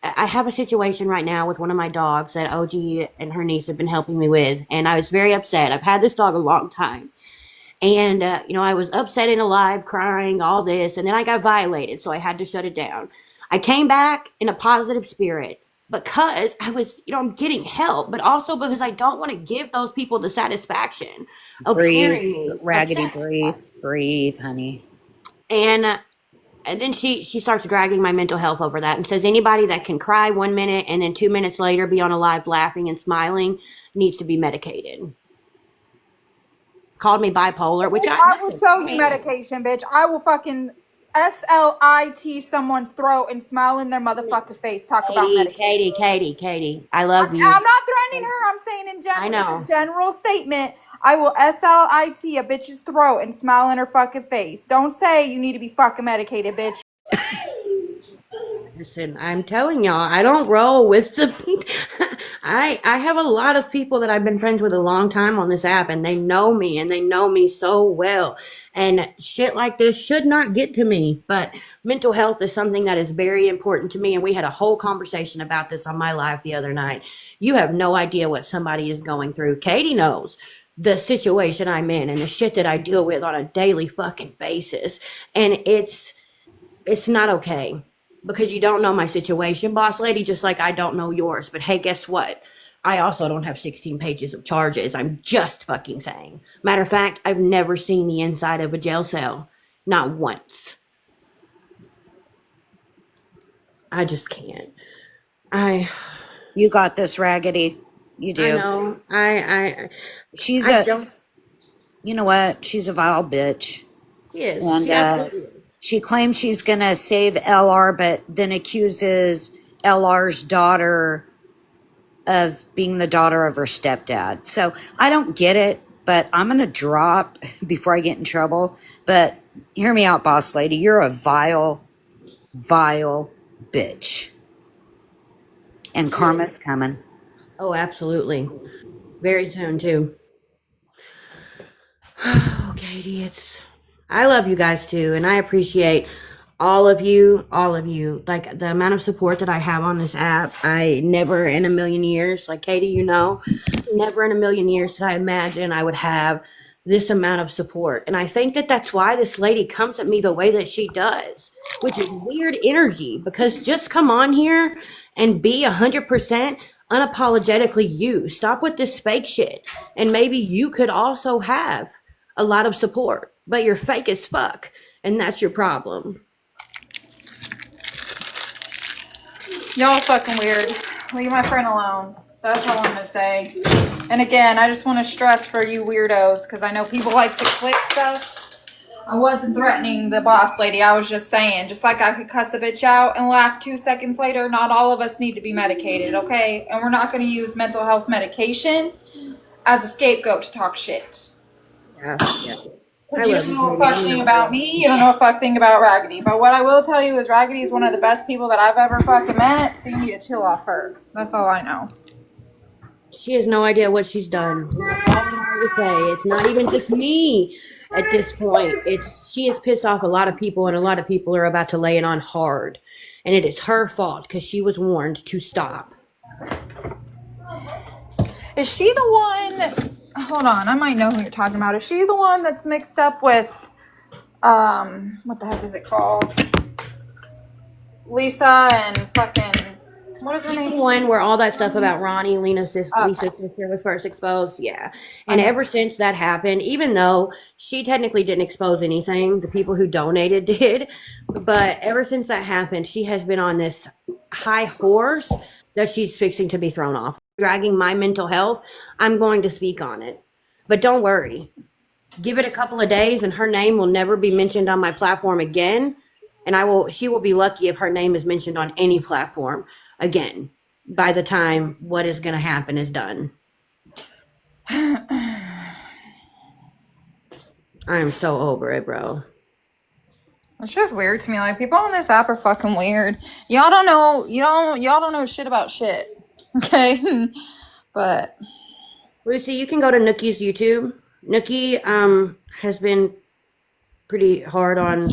I have a situation right now with one of my dogs that OG and her niece have been helping me with. And I was very upset. I've had this dog a long time. And, I was upset and alive, crying, all this. And then I got violated, so I had to shut it down. I came back in a positive spirit because I was, getting help, but also because I don't want to give those people the satisfaction of Breathe, hearing me Raggedy, upset. breathe. Breathe, honey. And then she starts dragging my mental health over that and says anybody that can cry 1 minute and then 2 minutes later be on a live laughing and smiling needs to be medicated. Called me bipolar, which Bitch, I I will listen. show you medication, bitch. I will fucking SLIT someone's throat and smile in their motherfucking face. Talk about medication. Katie, I I'm love you. not threatening her. I'm saying in I general, it's a know. general statement. I will SLIT a bitch's throat and smile in her fucking face. Don't say you need to be fucking medicated, bitch. Listen, I'm telling y'all, I don't roll with the. I have a lot of people that I've been friends with a long time on this app, and they know me, and they know me so well. And shit like this should not get to me. But mental health is something that is very important to me, and we had a whole conversation about this on my live the other night. You have no idea what somebody is going through. Katie knows the situation I'm in and the shit that I deal with on a daily fucking basis, and it's not okay because you don't know my situation, boss lady, just like I don't know yours. But hey, guess what? I also don't have 16 pages of charges. I'm just fucking saying. Matter of fact, I've never seen the inside of a jail cell. Not once. I just can't. I You got this, Raggedy. You I do. know. She's I a, don't. you know what? She's a vile bitch. She is. And She absolutely is. she claims she's going to save LR, but then accuses LR's daughter of being the daughter of her stepdad. So I don't get it, but I'm going to drop before I get in trouble. But hear me out, boss lady. You're a vile, vile bitch. And She is. karma's coming. Oh, absolutely. Very soon too. Oh, Katie, it's. I love you guys too, and I appreciate all of you, all of you. Like the amount of support that I have on this app, I never in a million years, like Katie, you know, never in a million years did I imagine I would have this amount of support. And I think that that's why this lady comes at me the way that she does, which is weird energy because just come on here and be 100% unapologetically you. Stop with this fake shit. And maybe you could also have a lot of support, but you're fake as fuck, and that's your problem. Y'all fucking weird. Leave my friend alone. That's all I'm gonna say. And again, I just want to stress for you weirdos, because I know people like to click stuff. I wasn't threatening the boss lady. I was just saying, just like I could cuss a bitch out and laugh 2 seconds later, not all of us need to be medicated, okay? And we're not going to use mental health medication as a scapegoat to talk shit. Yeah, yeah. I Because you love don't you, know a Katie. fuck You thing know about that. me. You don't know a fuck thing about Raggedy. But what I will tell you is Raggedy is one of the best people that I've ever fucking met. So you need to chill off her. That's all I know. She has no idea what she's done, and that's all that I would say. It's not even just me at this point. It's she has pissed off a lot of people, and a lot of people are about to lay it on hard, and it is her fault because she was warned to stop. Is she the one? Hold on, I might know who you're talking about. Is she the one that's mixed up with what the heck is it called? Lisa and fucking what is her She's the name? one where all that stuff about Ronnie, Okay, Lisa's sister, was first exposed. Yeah. I And know. ever since that happened, even though she technically didn't expose anything, the people who donated did. But ever since that happened, she has been on this high horse that she's fixing to be thrown off. Dragging my mental health, I'm going to speak on it. But don't worry. Give it a couple of days and her name will never be mentioned on my platform again. And she will be lucky if her name is mentioned on any platform again by the time what is going to happen is done. I am so over it, bro. It's just weird to me. Like people on this app are fucking weird. Y'all don't know. Y'all don't know shit about shit. Okay, but Lucy, you can go to Nookie's YouTube. Nookie has been pretty hard on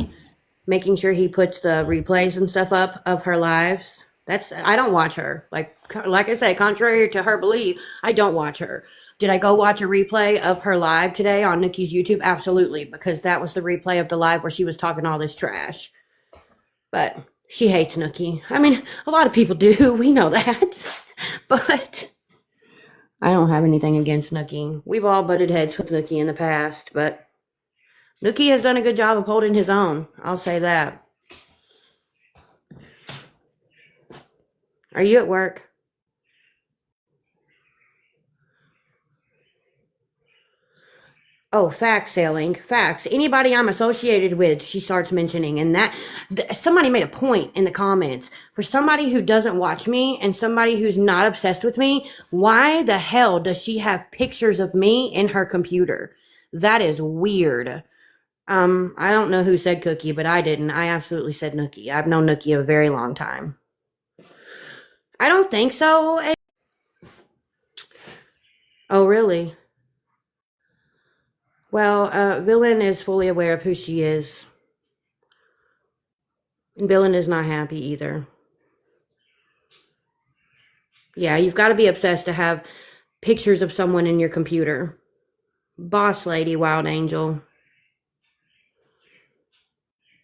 making sure he puts the replays and stuff up of her lives. That's I don't watch her. Like I say, contrary to her belief, I don't watch her. Did I go watch a replay of her live today on Nookie's YouTube? Absolutely, because that was the replay of the live where she was talking all this trash. But she hates Nookie. I mean, a lot of people do. We know that. But I don't have anything against Nookie. We've all butted heads with Nookie in the past, but Nookie has done a good job of holding his own. I'll say that. Are you at work? Oh, facts, sailing. Facts. Anybody I'm associated with, she starts mentioning. And somebody made a point in the comments. For somebody who doesn't watch me and somebody who's not obsessed with me, why the hell does she have pictures of me in her computer? That is weird. I don't know who said Cookie, but I didn't. I absolutely said Nookie. I've known Nookie a very long time. I don't think so. Oh, really? Well, Villain is fully aware of who she is. And Villain is not happy either. Yeah, you've got to be obsessed to have pictures of someone in your computer. Boss lady, Wild Angel.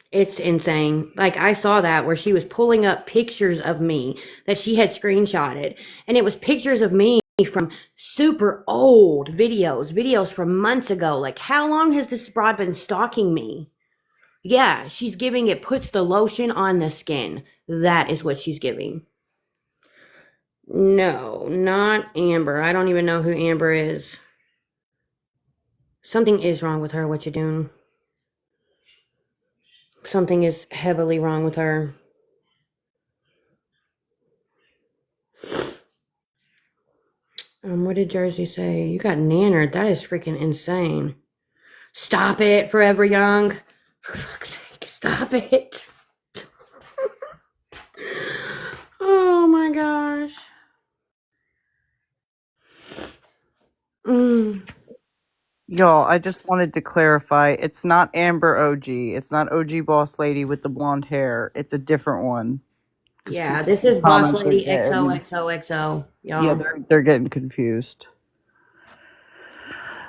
It's insane. Like, I saw that where she was pulling up pictures of me that she had screenshotted. And it was pictures of me from super old videos from months ago. Like, how long has this broad been stalking me? Yeah, she's giving it, puts the lotion on the skin. That is what she's giving. No, not Amber. I don't even know who Amber is. Something is wrong with her, what you doing? Something is heavily wrong with her. What did Jersey say? You got nannered. That is freaking insane. Stop it, Forever Young. For fuck's sake, stop it. Oh my gosh. Y'all, I just wanted to clarify. It's not Amber OG. It's not OG Boss Lady with the blonde hair. It's a different one. Yeah, this is Boss Lady XOXOXO, Yeah, y'all. they're getting confused.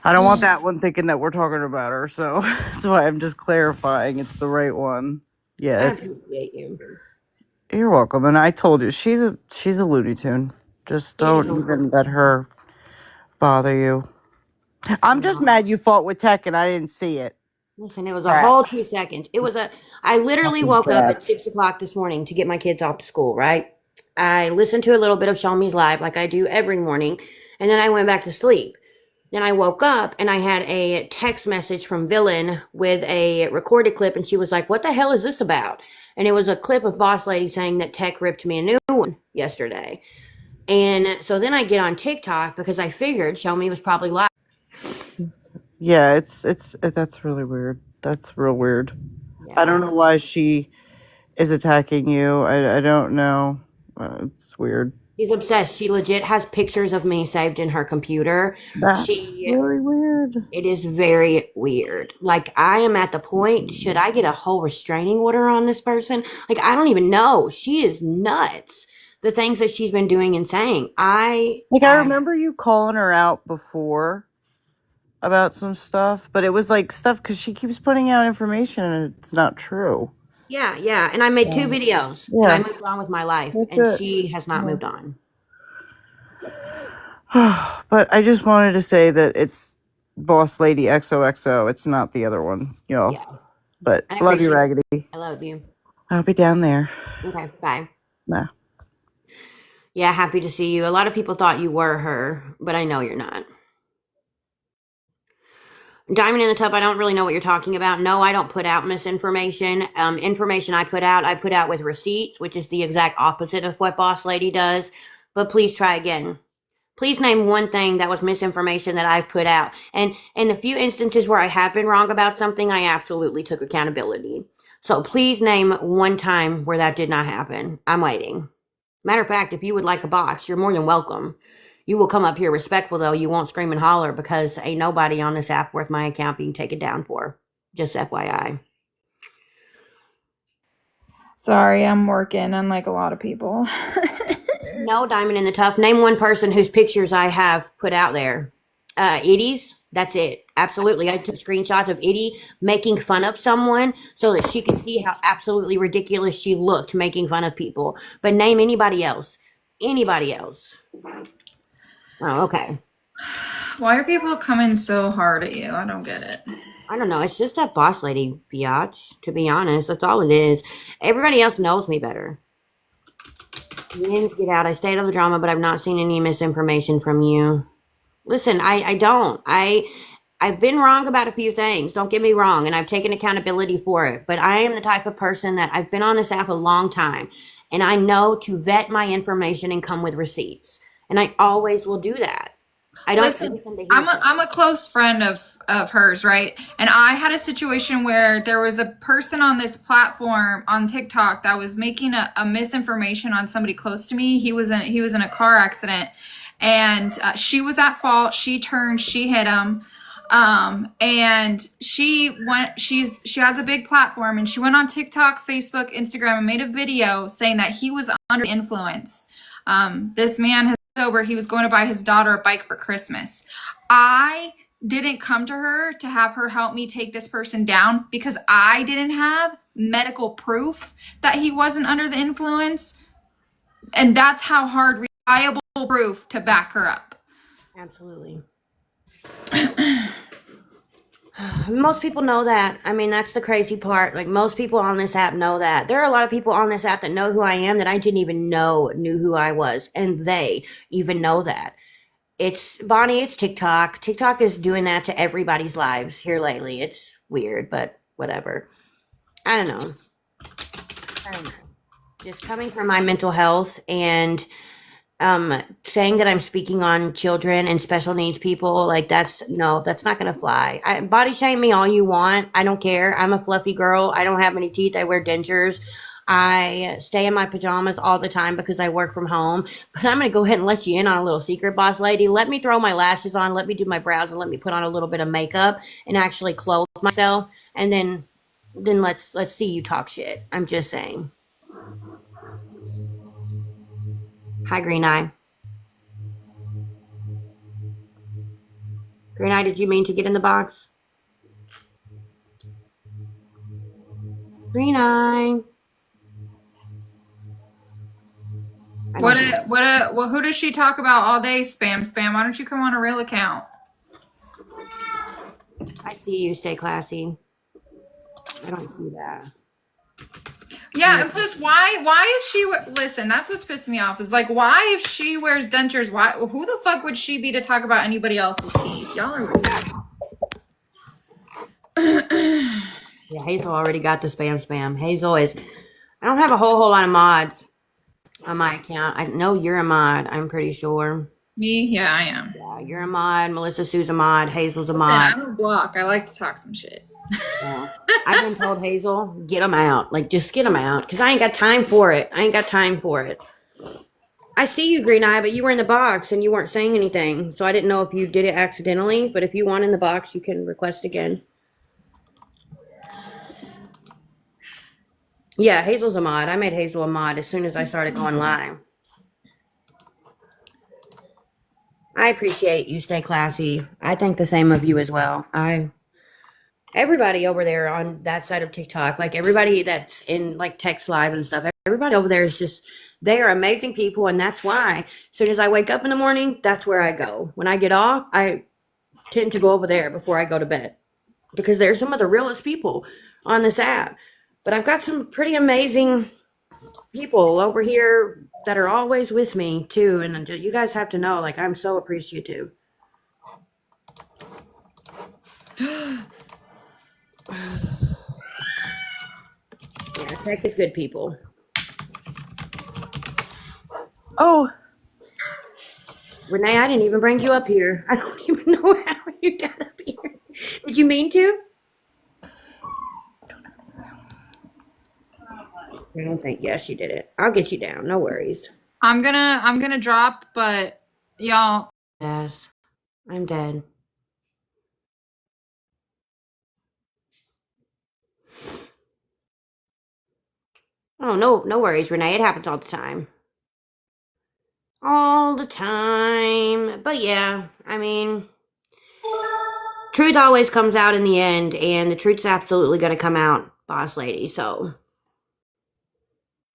I don't want that one thinking that we're talking about her, so that's why I'm just clarifying it's the right one. I Yeah, appreciate you. you're welcome. And I told you she's a Looney Tune. Just don't even let her bother you. I'm just mad you fought with Tech and I didn't see it. Listen, it was a whole 2 seconds. I literally woke up at 6 o'clock this morning to get my kids off to school, right? I listened to a little bit of Show Me's Live like I do every morning, and then I went back to sleep. Then I woke up and I had a text message from Villain with a recorded clip, and she was like, "What the hell is this about?" And it was a clip of Boss Lady saying that Tech ripped me a new one yesterday. And so then I get on TikTok because I figured Show Me was probably live. Yeah, that's really weird. That's real weird. Yeah. I don't know why she is attacking you. I don't know. It's weird. She's obsessed. She legit has pictures of me saved in her computer. That's really weird. It is very weird. Like, I am at the point, should I get a whole restraining order on this person? Like, I don't even know. She is nuts. The things that she's been doing and saying. I remember you calling her out before about some stuff, but it was like stuff because she keeps putting out information and it's not true. Yeah. And I made 2 videos. Yeah. And I moved on with my life. She has not moved on. But I just wanted to say that it's Boss Lady XOXO. It's not the other one, y'all. Yeah. But love you, Raggedy. I love you. I'll be down there. Okay, bye. Nah. Yeah, happy to see you. A lot of people thought you were her, but I know you're not. Diamond in the Tub, I don't really know what you're talking about. No, I don't put out misinformation. Information I put out with receipts, which is the exact opposite of what Boss Lady does. But please try again. Please name one thing that was misinformation that I've put out. And in the few instances where I have been wrong about something, I absolutely took accountability. So please name one time where that did not happen. I'm waiting. Matter of fact, if you would like a box, you're more than welcome. You will come up here respectful, though. You won't scream and holler because ain't nobody on this app worth my account being taken down for. Just FYI. Sorry, I'm working, unlike a lot of people. No, Diamond in the Tough. Name one person whose pictures I have put out there. Edie's. That's it. Absolutely. I took screenshots of Edie making fun of someone so that she could see how absolutely ridiculous she looked making fun of people. But name anybody else. Anybody else. Oh, okay. Why are people coming so hard at you? I don't get it. I don't know. It's just that Boss Lady biatch, to be honest. That's all it is. Everybody else knows me better. Wins, get out. I stayed on the drama, but I've not seen any misinformation from you. Listen, I don't. I I've been wrong about a few things. Don't get me wrong, and I've taken accountability for it. But I am the type of person that I've been on this app a long time, and I know to vet my information and come with receipts. And I always will do that. I don't Listen, listen to I'm hearsay. a close friend of hers, right? And I had a situation where there was a person on this platform on TikTok that was making a misinformation on somebody close to me. He was in a car accident, and she was at fault. She turned, she hit him. And she has a big platform, and she went on TikTok, Facebook, Instagram, and made a video saying that he was under influence. This man has sober. He was going to buy his daughter a bike for Christmas. I didn't come to her to have her help me take this person down because I didn't have medical proof that he wasn't under the influence. And that's how hard reliable proof to back her up. Absolutely. Most people know that. I mean, that's the crazy part. Like, most people on this app know that. There are a lot of people on this app that know who I am that I didn't even know knew who I was. And they even know that. It's, Bonnie, it's TikTok. TikTok is doing that to everybody's lives here lately. It's weird, but whatever. I don't know. I don't know. Just coming from my mental health and saying that I'm speaking on children and special needs people, like, that's not gonna fly. Body shame me all you want. I don't care. I'm a fluffy girl. I don't have any teeth. I wear dentures. I stay in my pajamas all the time because I work from home. But I'm gonna go ahead and let you in on a little secret, boss lady. Let me throw my lashes on, let me do my brows, and let me put on a little bit of makeup and actually clothe myself, and then let's see you talk shit. I'm just saying. Hi, Green Eye. Green Eye, did you mean to get in the box? Green Eye. Well, who does she talk about all day? Spam. Why don't you come on a real account? I see you. Stay classy. I don't see that. Yeah, and plus, why if she listen? That's what's pissing me off. Is like, why if she wears dentures? Why? Who the fuck would she be to talk about anybody else's teeth? Y'all are weird. Yeah, Hazel already got the spam. Hazel is. I don't have a whole lot of mods on my account. I know you're a mod. I'm pretty sure. Me? Yeah, I am. Yeah, you're a mod. Melissa Sue's a mod. Hazel's a Listen, mod. I'm a block. I like to talk some shit. Yeah. I've been told, Hazel, get them out. Like, just get them out. Because I ain't got time for it. I see you, Green Eye, but you were in the box and you weren't saying anything. So I didn't know if you did it accidentally. But if you want in the box, you can request again. Yeah, Hazel's a mod. I made Hazel a mod as soon as I started going live. I appreciate you. Stay classy. I think the same of you as well. Everybody over there on that side of TikTok, like everybody that's in like text live and stuff, everybody over there is just, they are amazing people. And that's why as soon as I wake up in the morning, that's where I go. When I get off, I tend to go over there before I go to bed because they're some of the realest people on this app. But I've got some pretty amazing people over here that are always with me too. And you guys have to know, like, I'm so appreciative. Yeah, tech is good people. Oh, Renee, I didn't even bring you up here. I don't even know how you got up here. Did you mean to? I don't think. Yes, you did it. I'll get you down. No worries. I'm gonna drop, but y'all. Yes, I'm dead. Oh, no worries, Renee. It happens all the time. All the time. But yeah, I mean, truth always comes out in the end, and the truth's absolutely going to come out, boss lady. So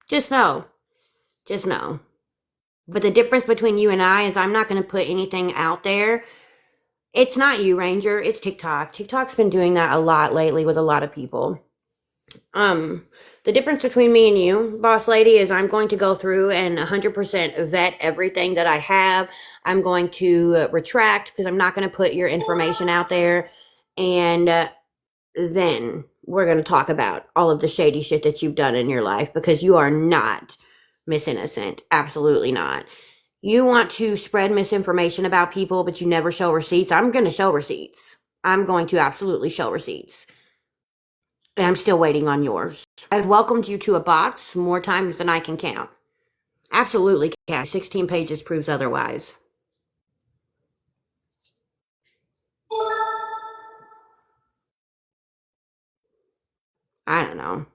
just know. Just know. But the difference between you and I is I'm not going to put anything out there. It's not you, Ranger. It's TikTok. TikTok's been doing that a lot lately with a lot of people. The difference between me and you, boss lady, is I'm going to go through and 100% vet everything that I have. I'm going to retract because I'm not going to put your information out there. And then we're going to talk about all of the shady shit that you've done in your life because you are not Miss Innocent. Absolutely not. You want to spread misinformation about people, but you never show receipts. I'm going to show receipts. I'm going to absolutely show receipts. And I'm still waiting on yours. I've welcomed you to a box more times than I can count. Absolutely, Cass. 16 pages proves otherwise. I don't know.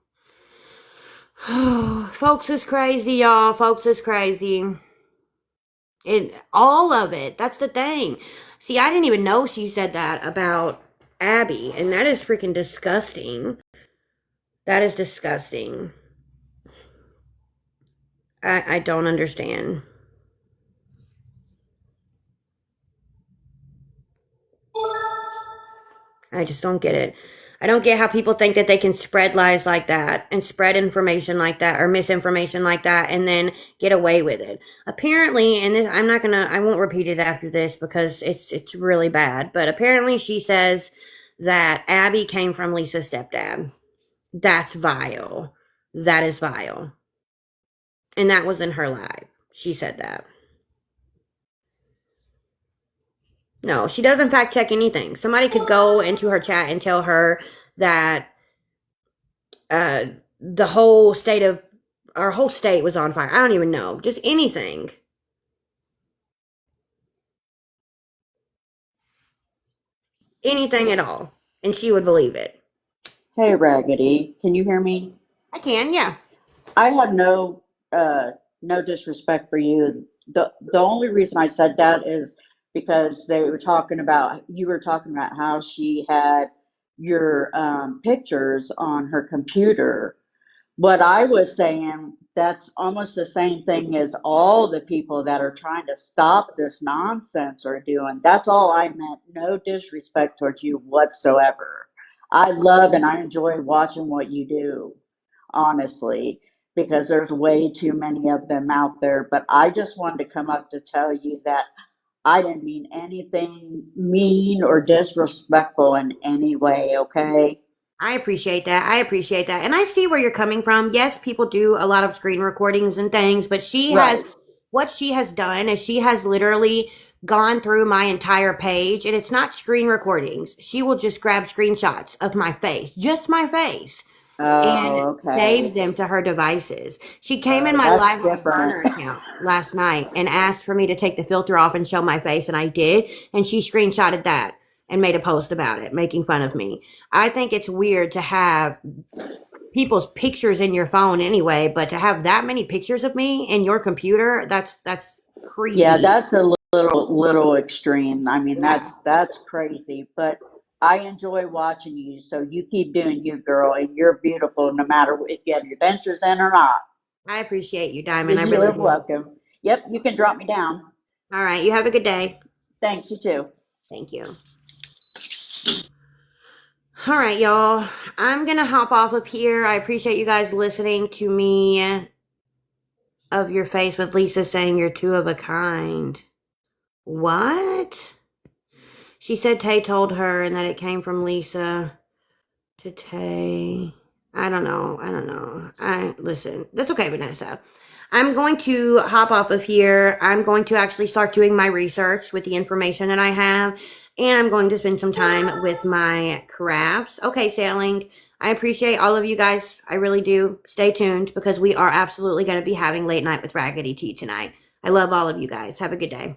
Folks is crazy, y'all. Folks is crazy. All of it. That's the thing. See, I didn't even know she said that about Abby, and that is freaking disgusting. That is disgusting. I don't understand. I just don't get it. I don't get how people think that they can spread lies like that and spread information like that or misinformation like that and then get away with it. Apparently, and I'm not gonna, I won't repeat it after this because it's really bad. But apparently, she says that Abby came from Lisa's stepdad. That's vile. That is vile. And that was in her live. She said that. No, she doesn't fact check anything. Somebody could go into her chat and tell her that uh, the whole state of our whole state was on fire. I don't even know. Just anything. Anything at all. And she would believe it. Hey, Raggedy, can you hear me? I can, yeah. I have no disrespect for you. The only reason I said that is because you were talking about how she had your pictures on her computer. What I was saying, that's almost the same thing as all the people that are trying to stop this nonsense are doing. That's all I meant. No disrespect towards you whatsoever. I love and I enjoy watching what you do, honestly, because there's way too many of them out there. But I just wanted to come up to tell you that I didn't mean anything mean or disrespectful in any way, okay? I appreciate that. I appreciate that. And I see where you're coming from. Yes, people do a lot of screen recordings and things, but Right. what she has done is she has literally gone through my entire page and it's not screen recordings. She will just grab screenshots of my face, just my face, and Oh, saves okay. them to her devices. She came in Oh, my that's live on a different. burner account last night and asked for me to take the filter off and show my face, and I did. And she screenshotted that and made a post about it, making fun of me. I think it's weird to have people's pictures in your phone anyway, but to have that many pictures of me in your computer, that's Yeah, creepy. that's a little extreme. I mean, Yeah. that's crazy, but I enjoy watching you. So you keep doing you, girl, and you're beautiful no matter if you have your dentures in or not. I appreciate you, Diamond. I really You're do. welcome. Yep, you can drop me down. All right. You have a good day. Thanks, you too. Thank you. All right, y'all. I'm going to hop off up here. I appreciate you guys listening to me of your face with Lisa saying you're two of a kind. What? She said Tay told her and that it came from Lisa to Tay. I don't know. I don't know. Listen. That's okay, Vanessa. I'm going to hop off of here. I'm going to actually start doing my research with the information that I have, and I'm going to spend some time with my crafts. Okay, Sailing. I appreciate all of you guys. I really do. Stay tuned because we are absolutely going to be having late night with Raggedy Tea tonight. I love all of you guys. Have a good day.